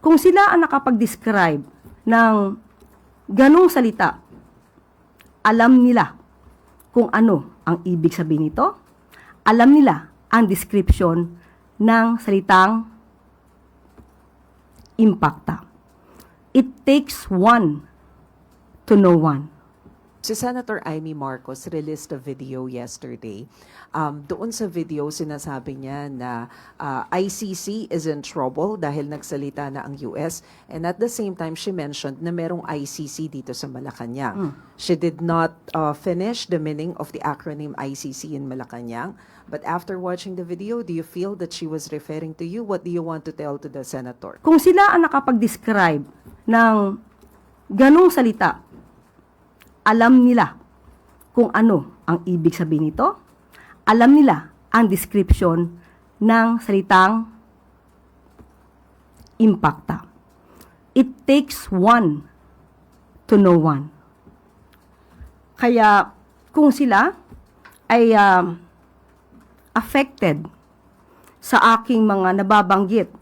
Kung sila ang nakapag-describe ng ganong salita, alam nila kung ano ang ibig sabihin nito. Alam nila ang description ng salitang impacta. It takes one to know one. Si Senator Amy Marcos released a video yesterday. Doon sa video, sinasabi niya na ICC is in trouble dahil nagsalita na ang US. And at the same time, she mentioned na merong ICC dito sa Malacanang. She did not finish the meaning of the acronym ICC in Malacanang. But after watching the video, do you feel that she was referring to you? What do you want to tell to the Senator? Kung sila ang nakapag-describe ng ganong salita, alam nila kung ano ang ibig sabihin nito. Alam nila ang description ng salitang impacta. It takes one to know one. Kaya kung sila ay affected sa aking mga nababanggit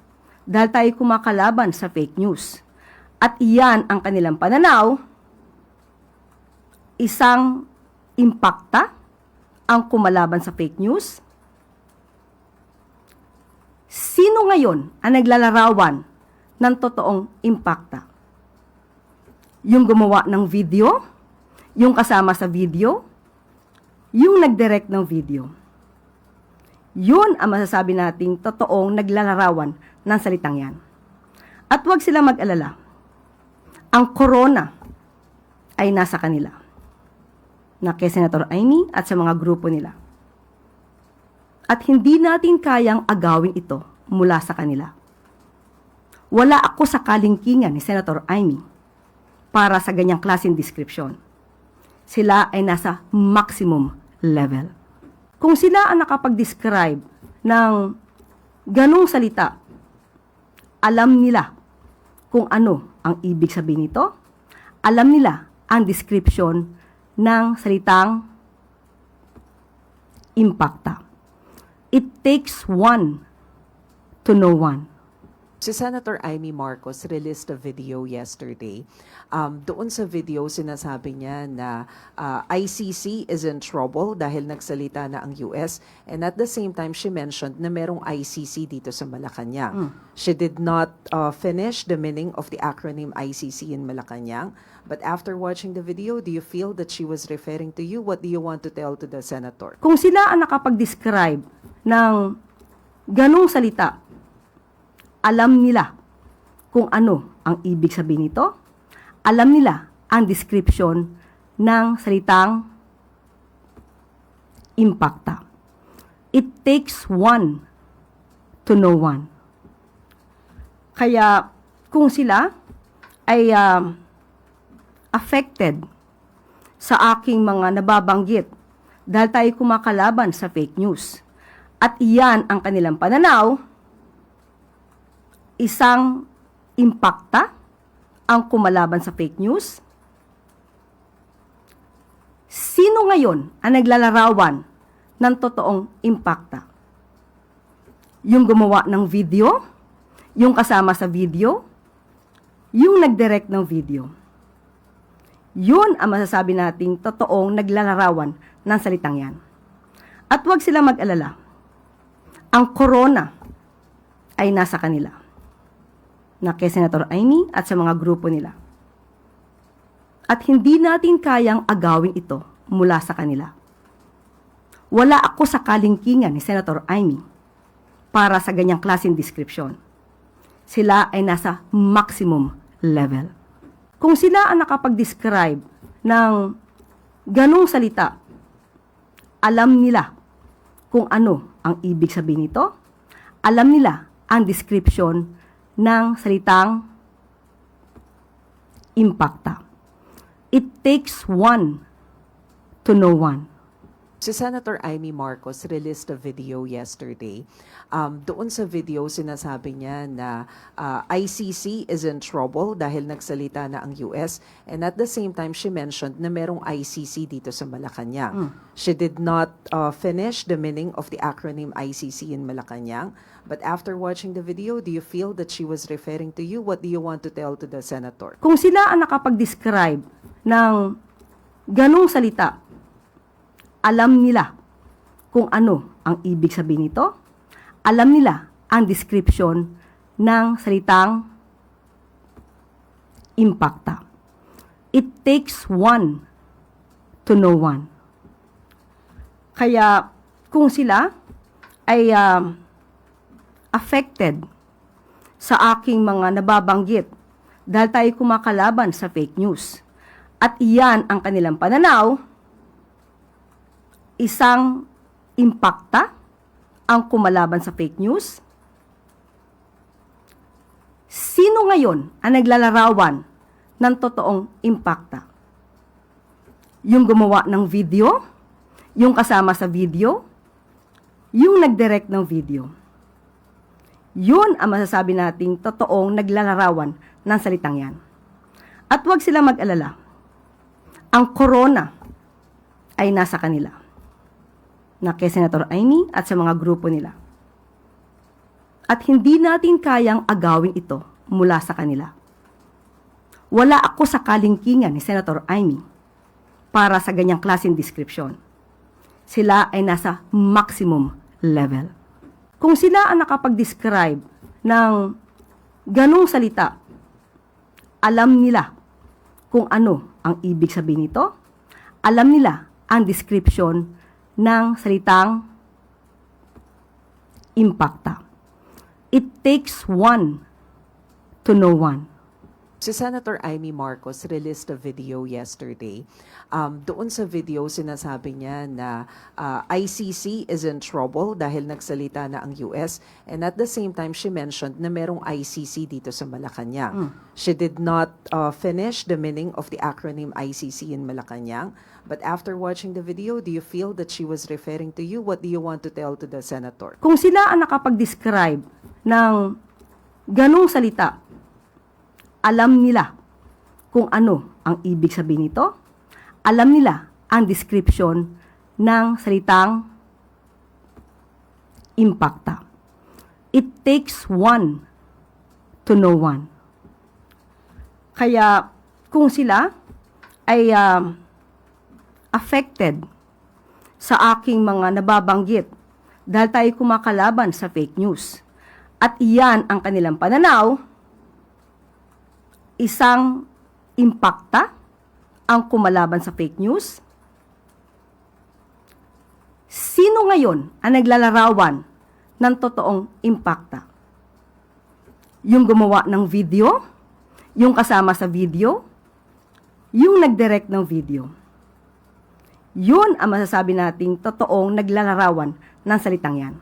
dahil tayo kumakalaban sa fake news at iyan ang kanilang pananaw, isang impacta ang kumalaban sa fake news? Sino ngayon ang naglalarawan ng totoong impacta? Yung gumawa ng video? Yung kasama sa video? Yung nag-direct ng video? Yun ang masasabi nating totoong naglalarawan ng salitang yan. At huwag sila mag-alala. Ang corona ay nasa kanila, na kay Senator Amy at sa mga grupo nila. At hindi natin kayang agawin ito mula sa kanila. Wala ako sa kalingkingan ni Senator Amy para sa ganyang klaseng description. Sila ay nasa maximum level. Kung sila ang nakapag-describe ng ganong salita, alam nila kung ano ang ibig sabihin nito. Alam nila ang description ng salitang impacta. It takes one to know one. Si Senator Amy Marcos released a video yesterday. Doon sa video, sinasabi niya na ICC is in trouble dahil nagsalita na ang US. And at the same time, she mentioned na merong ICC dito sa Malacanang. She did not finish the meaning of the acronym ICC in Malacanang. But after watching the video, do you feel that she was referring to you? What do you want to tell to the Senator? Kung sila ang nakapag-describe ng ganong salita, alam nila kung ano ang ibig sabihin nito. Alam nila ang description ng salitang impacta. It takes one to know one. Kaya kung sila ay affected sa aking mga nababanggit dahil tayo kumakalaban sa fake news at iyan ang kanilang pananaw, isang impacta ang kumalaban sa fake news? Sino ngayon ang naglalarawan ng totoong impacta? Yung gumawa ng video? Yung kasama sa video? Yung nag-direct ng video? Yun ang masasabi nating totoong naglalarawan ng salitang yan. At huwag sila mag-alala. Ang corona ay nasa kanila, na kay Senator Amy at sa mga grupo nila. At hindi natin kayang agawin ito mula sa kanila. Wala ako sa kalingkingan ni Senator Amy para sa ganyang klaseng description. Sila ay nasa maximum level. Kung sila ang nakapag-describe ng ganong salita, alam nila kung ano ang ibig sabihin nito. Alam nila ang description ng salitang impacta. It takes one to know one. Si Senator Amy Marcos released a video yesterday. Doon sa video, sinasabi niya na ICC is in trouble dahil nagsalita na ang US. And at the same time, she mentioned na merong ICC dito sa Malacanang. She did not finish the meaning of the acronym ICC in Malacanang. But after watching the video, do you feel that she was referring to you? What do you want to tell to the senator? Kung sila ang nakapag-describe ng ganong salita, alam nila kung ano ang ibig sabihin nito. Alam nila ang description ng salitang impacta. It takes one to know one. Kaya kung sila ay affected sa aking mga nababanggit dahil tayo kumakalaban sa fake news at iyan ang kanilang pananaw, isang impacta ang kumalaban sa fake news? Sino ngayon ang naglalarawan ng totoong impacta? Yung gumawa ng video? Yung kasama sa video? Yung nag-direct ng video? Yun ang masasabi nating totoong naglalarawan ng salitang yan. At huwag sila mag-alala. Ang corona ay nasa kanila, na kay Senator Amy at sa mga grupo nila. At hindi natin kayang agawin ito mula sa kanila. Wala ako sa kalingkingan ni Senator Amy para sa ganyang klaseng description. Sila ay nasa maximum level. Kung sila ang nakapag-describe ng ganong salita, alam nila kung ano ang ibig sabihin nito. Alam nila ang description ng salitang impacta. It takes one to know one. Si Senator Amy Marcos released a video yesterday. Doon sa video, sinasabi niya na ICC is in trouble dahil nagsalita na ang US. And at the same time, she mentioned na merong ICC dito sa Malacanang. She did not finish the meaning of the acronym ICC in Malacanang. But after watching the video, do you feel that she was referring to you? What do you want to tell to the senator? Kung sila ang nakapag-describe ng ganong salita, alam nila kung ano ang ibig sabihin nito. Alam nila ang description ng salitang impacta. It takes one to know one. Kaya kung sila ay affected sa aking mga nababanggit dahil tayo kumakalaban sa fake news at iyan ang kanilang pananaw, isang impacta ang kumalaban sa fake news? Sino ngayon ang naglalarawan ng totoong impacta? Yung gumawa ng video? Yung kasama sa video? Yung nag-direct ng video? Yun ang masasabi nating totoong naglalarawan ng salitang yan.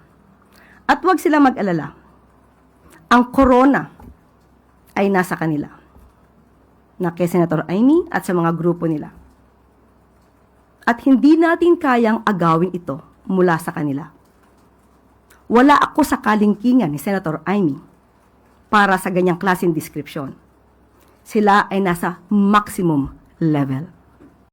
At huwag sila mag-alala. Ang corona ay nasa kanila, na kay Senator Amy at sa mga grupo nila. At hindi natin kayang agawin ito mula sa kanila. Wala ako sa kalingkingan ni Senator Amy para sa ganyang klaseng description. Sila ay nasa maximum level.